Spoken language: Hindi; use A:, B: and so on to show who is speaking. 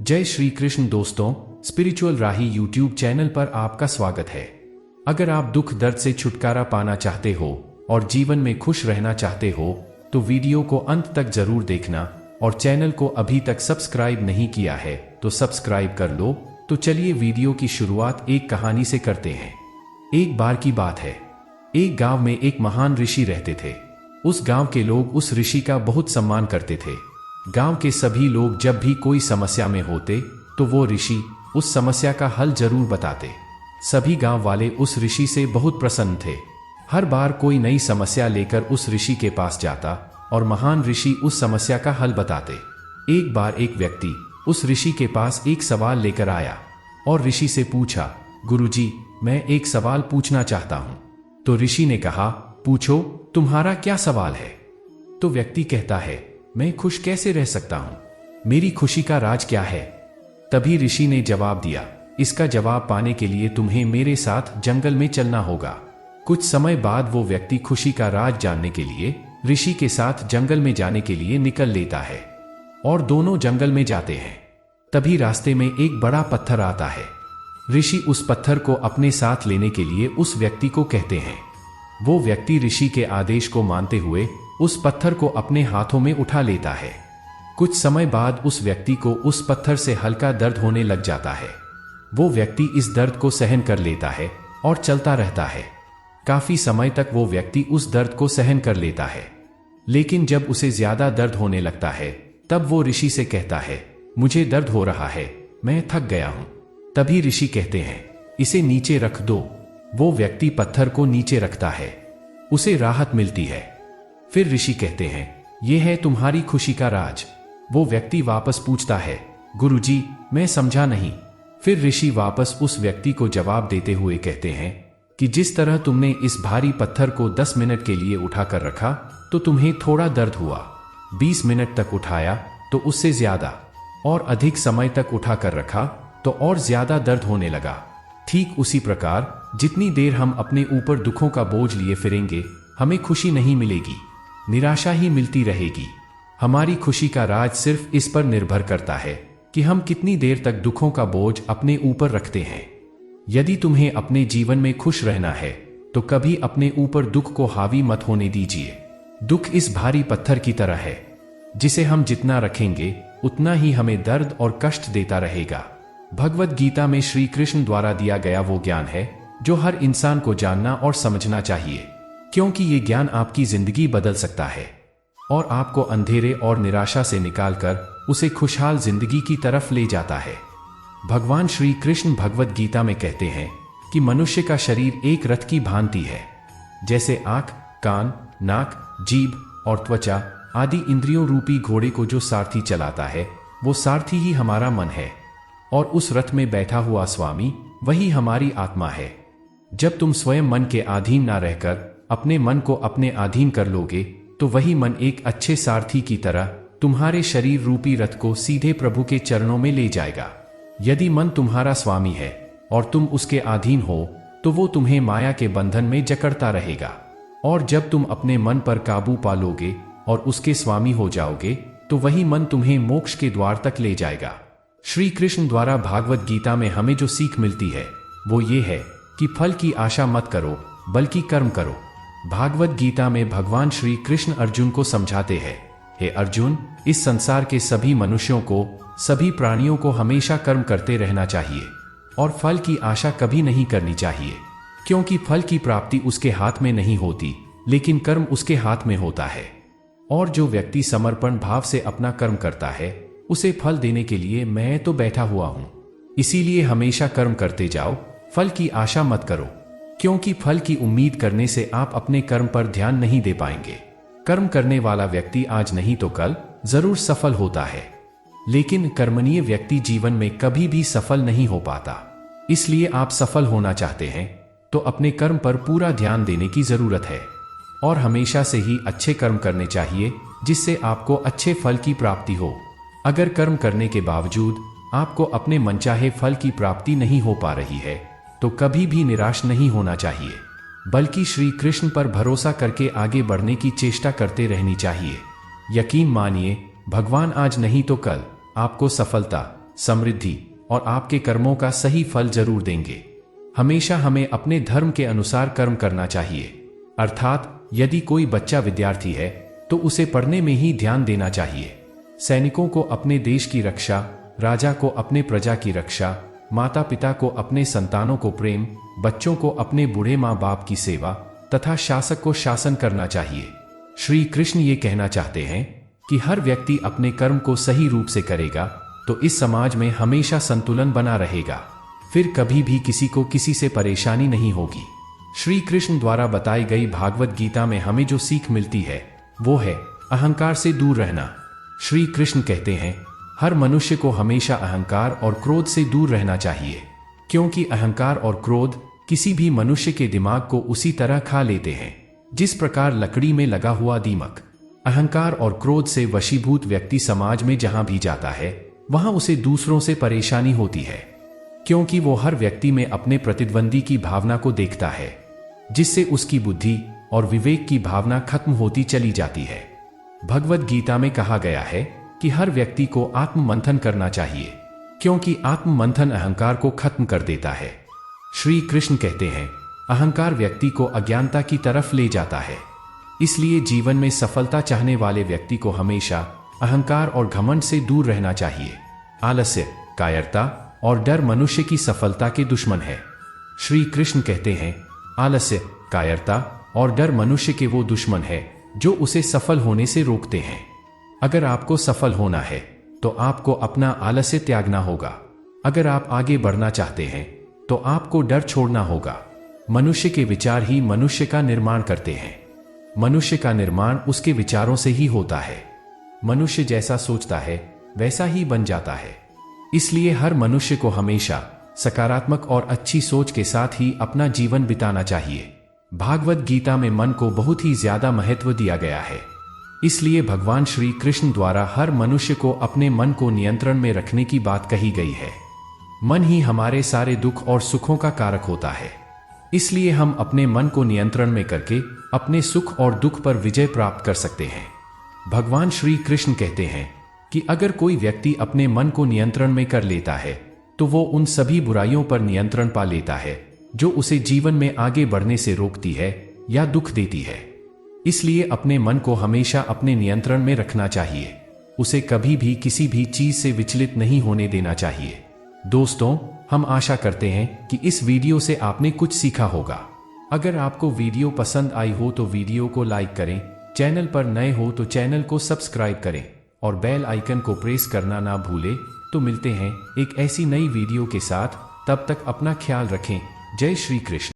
A: जय श्री कृष्ण दोस्तों, स्पिरिचुअल राही यूट्यूब चैनल पर आपका स्वागत है। अगर आप दुख दर्द से छुटकारा पाना चाहते हो और जीवन में खुश रहना चाहते हो तो वीडियो को अंत तक जरूर देखना, और चैनल को अभी तक सब्सक्राइब नहीं किया है तो सब्सक्राइब कर लो। तो चलिए वीडियो की शुरुआत एक कहानी से करते हैं। एक बार की बात है, एक गांव में एक महान ऋषि रहते थे। उस गांव के लोग उस ऋषि का बहुत सम्मान करते थे। गांव के सभी लोग जब भी कोई समस्या में होते तो वो ऋषि उस समस्या का हल जरूर बताते। सभी गांव वाले उस ऋषि से बहुत प्रसन्न थे। हर बार कोई नई समस्या लेकर उस ऋषि के पास जाता और महान ऋषि उस समस्या का हल बताते। एक बार एक व्यक्ति उस ऋषि के पास एक सवाल लेकर आया और ऋषि से पूछा, गुरुजी, मैं एक सवाल पूछना चाहता हूं। तो ऋषि ने कहा, पूछो, तुम्हारा क्या सवाल है? तो व्यक्ति कहता है, मैं खुश कैसे रह सकता हूं? मेरी खुशी का राज क्या है? तभी ऋषि ने जवाब दिया, इसका जवाब पाने के लिए तुम्हें मेरे साथ जंगल में चलना होगा। कुछ समय बाद वो व्यक्ति खुशी का राज जानने के लिए ऋषि के साथ जंगल में जाने के लिए निकल लेता है और दोनों जंगल में जाते हैं। तभी रास्ते में एक बड़ा पत्थर आता है। ऋषि उस पत्थर को अपने साथ लेने के लिए उस व्यक्ति को कहते हैं। वो व्यक्ति ऋषि के आदेश को मानते हुए उस पत्थर को अपने हाथों में उठा लेता है। कुछ समय बाद उस व्यक्ति को उस पत्थर से हल्का दर्द होने लग जाता है। वो व्यक्ति इस दर्द को सहन कर लेता है और चलता रहता है। काफी समय तक वो व्यक्ति उस दर्द को सहन कर लेता है, लेकिन जब उसे ज्यादा दर्द होने लगता है तब वो ऋषि से कहता है, मुझे दर्द हो रहा है, मैं थक गया हूं। तभी ऋषि कहते हैं, इसे नीचे रख दो। वो व्यक्ति पत्थर को नीचे रखता है, उसे राहत मिलती है। फिर ऋषि कहते हैं, यह है तुम्हारी खुशी का राज। वो व्यक्ति वापस पूछता है, गुरुजी, मैं समझा नहीं। फिर ऋषि वापस उस व्यक्ति को जवाब देते हुए कहते हैं कि जिस तरह तुमने इस भारी पत्थर को 10 मिनट के लिए उठाकर रखा तो तुम्हें थोड़ा दर्द हुआ, 20 मिनट तक उठाया तो उससे ज्यादा, और अधिक समय तक उठाकर रखा तो और ज्यादा दर्द होने लगा। ठीक उसी प्रकार जितनी देर हम अपने ऊपर दुखों का बोझ लिए फिरेंगे, हमें खुशी नहीं मिलेगी, निराशा ही मिलती रहेगी। हमारी खुशी का राज सिर्फ इस पर निर्भर करता है कि हम कितनी देर तक दुखों का बोझ अपने ऊपर रखते हैं। यदि तुम्हें अपने जीवन में खुश रहना है तो कभी अपने ऊपर दुख को हावी मत होने दीजिए। दुख इस भारी पत्थर की तरह है, जिसे हम जितना रखेंगे उतना ही हमें दर्द और कष्ट देता रहेगा। भगवद गीता में श्री कृष्ण द्वारा दिया गया वो ज्ञान है जो हर इंसान को जानना और समझना चाहिए, क्योंकि ये ज्ञान आपकी जिंदगी बदल सकता है और आपको अंधेरे और निराशा से निकालकर उसे खुशहाल जिंदगी की तरफ ले जाता है। भगवान श्री कृष्ण भगवद गीता में कहते हैं कि मनुष्य का शरीर एक रथ की भांति है। जैसे आंख, कान, नाक, जीभ और त्वचा आदि इंद्रियों रूपी घोड़े को जो सारथी चलाता है, वो सारथी ही हमारा मन है, और उस रथ में बैठा हुआ स्वामी वही हमारी आत्मा है। जब तुम स्वयं मन के अधीन ना रहकर अपने मन को अपने अधीन कर लोगे तो वही मन एक अच्छे सारथी की तरह तुम्हारे शरीर रूपी रथ को सीधे प्रभु के चरणों में ले जाएगा। यदि मन तुम्हारा स्वामी है और तुम उसके अधीन हो तो वो तुम्हें माया के बंधन में जकड़ता रहेगा, और जब तुम अपने मन पर काबू पा लोगे और उसके स्वामी हो जाओगे तो वही मन तुम्हें मोक्ष के द्वार तक ले जाएगा। श्री कृष्ण द्वारा भागवत गीता में हमें जो सीख मिलती है वो ये है कि फल की आशा मत करो बल्कि कर्म करो। भागवत गीता में भगवान श्री कृष्ण अर्जुन को समझाते हैं, हे अर्जुन, इस संसार के सभी मनुष्यों को, सभी प्राणियों को हमेशा कर्म करते रहना चाहिए और फल की आशा कभी नहीं करनी चाहिए, क्योंकि फल की प्राप्ति उसके हाथ में नहीं होती लेकिन कर्म उसके हाथ में होता है। और जो व्यक्ति समर्पण भाव से अपना कर्म करता है उसे फल देने के लिए मैं तो बैठा हुआ हूं। इसीलिए हमेशा कर्म करते जाओ, फल की आशा मत करो, क्योंकि फल की उम्मीद करने से आप अपने कर्म पर ध्यान नहीं दे पाएंगे। कर्म करने वाला व्यक्ति आज नहीं तो कल जरूर सफल होता है, लेकिन कर्मणीय व्यक्ति जीवन में कभी भी सफल नहीं हो पाता। इसलिए आप सफल होना चाहते हैं तो अपने कर्म पर पूरा ध्यान देने की जरूरत है और हमेशा से ही अच्छे कर्म करने चाहिए, जिससे आपको अच्छे फल की प्राप्ति हो। अगर कर्म करने के बावजूद आपको अपने मनचाहे फल की प्राप्ति नहीं हो पा रही है तो कभी भी निराश नहीं होना चाहिए, बल्कि श्री कृष्ण पर भरोसा करके आगे बढ़ने की चेष्टा करते रहनी चाहिए। यकीन मानिए, भगवान आज नहीं तो कल आपको सफलता, समृद्धि और आपके कर्मों का सही फल जरूर देंगे। हमेशा हमें अपने धर्म के अनुसार कर्म करना चाहिए, अर्थात यदि कोई बच्चा विद्यार्थी है तो उसे पढ़ने में ही ध्यान देना चाहिए। सैनिकों को अपने देश की रक्षा, राजा को अपने प्रजा की रक्षा, माता पिता को अपने संतानों को प्रेम, बच्चों को अपने बूढ़े माँ बाप की सेवा तथा शासक को शासन करना चाहिए। श्री कृष्ण ये कहना चाहते हैं कि हर व्यक्ति अपने कर्म को सही रूप से करेगा तो इस समाज में हमेशा संतुलन बना रहेगा, फिर कभी भी किसी को किसी से परेशानी नहीं होगी। श्री कृष्ण द्वारा बताई गई भागवत गीता में हमें जो सीख मिलती है वो है अहंकार से दूर रहना। श्री कृष्ण कहते हैं हर मनुष्य को हमेशा अहंकार और क्रोध से दूर रहना चाहिए, क्योंकि अहंकार और क्रोध किसी भी मनुष्य के दिमाग को उसी तरह खा लेते हैं जिस प्रकार लकड़ी में लगा हुआ दीमक। अहंकार और क्रोध से वशीभूत व्यक्ति समाज में जहां भी जाता है वहां उसे दूसरों से परेशानी होती है, क्योंकि वो हर व्यक्ति में अपने प्रतिद्वंदी की भावना को देखता है, जिससे उसकी बुद्धि और विवेक की भावना खत्म होती चली जाती है। भगवत गीता में कहा गया है कि हर व्यक्ति को आत्म मंथन करना चाहिए, क्योंकि आत्म मंथन अहंकार को खत्म कर देता है। श्री कृष्ण कहते हैं अहंकार व्यक्ति को अज्ञानता की तरफ ले जाता है, इसलिए जीवन में सफलता चाहने वाले व्यक्ति को हमेशा अहंकार और घमंड से दूर रहना चाहिए। आलस्य, कायरता और डर मनुष्य की सफलता के दुश्मन है। श्री कृष्ण कहते हैं आलस्य, कायरता और डर मनुष्य के वो दुश्मन है जो उसे सफल होने से रोकते हैं। अगर आपको सफल होना है तो आपको अपना आलस्य त्यागना होगा। अगर आप आगे बढ़ना चाहते हैं तो आपको डर छोड़ना होगा। मनुष्य के विचार ही मनुष्य का निर्माण करते हैं। मनुष्य का निर्माण उसके विचारों से ही होता है। मनुष्य जैसा सोचता है वैसा ही बन जाता है। इसलिए हर मनुष्य को हमेशा सकारात्मक और अच्छी सोच के साथ ही अपना जीवन बिताना चाहिए। भागवत गीता में मन को बहुत ही ज्यादा महत्व दिया गया है, इसलिए भगवान श्री कृष्ण द्वारा हर मनुष्य को अपने मन को नियंत्रण में रखने की बात कही गई है। मन ही हमारे सारे दुख और सुखों का कारक होता है, इसलिए हम अपने मन को नियंत्रण में करके अपने सुख और दुख पर विजय प्राप्त कर सकते हैं। भगवान श्री कृष्ण कहते हैं कि अगर कोई व्यक्ति अपने मन को नियंत्रण में कर लेता है तो वो उन सभी बुराइयों पर नियंत्रण पा लेता है जो उसे जीवन में आगे बढ़ने से रोकती है या दुख देती है। इसलिए अपने मन को हमेशा अपने नियंत्रण में रखना चाहिए, उसे कभी भी किसी भी चीज से विचलित नहीं होने देना चाहिए। दोस्तों, हम आशा करते हैं कि इस वीडियो से आपने कुछ सीखा होगा। अगर आपको वीडियो पसंद आई हो तो वीडियो को लाइक करें, चैनल पर नए हो तो चैनल को सब्सक्राइब करें और बेल आइकन को प्रेस करना ना भूलें। तो मिलते हैं एक ऐसी नई वीडियो के साथ, तब तक अपना ख्याल रखें। जय श्री कृष्ण।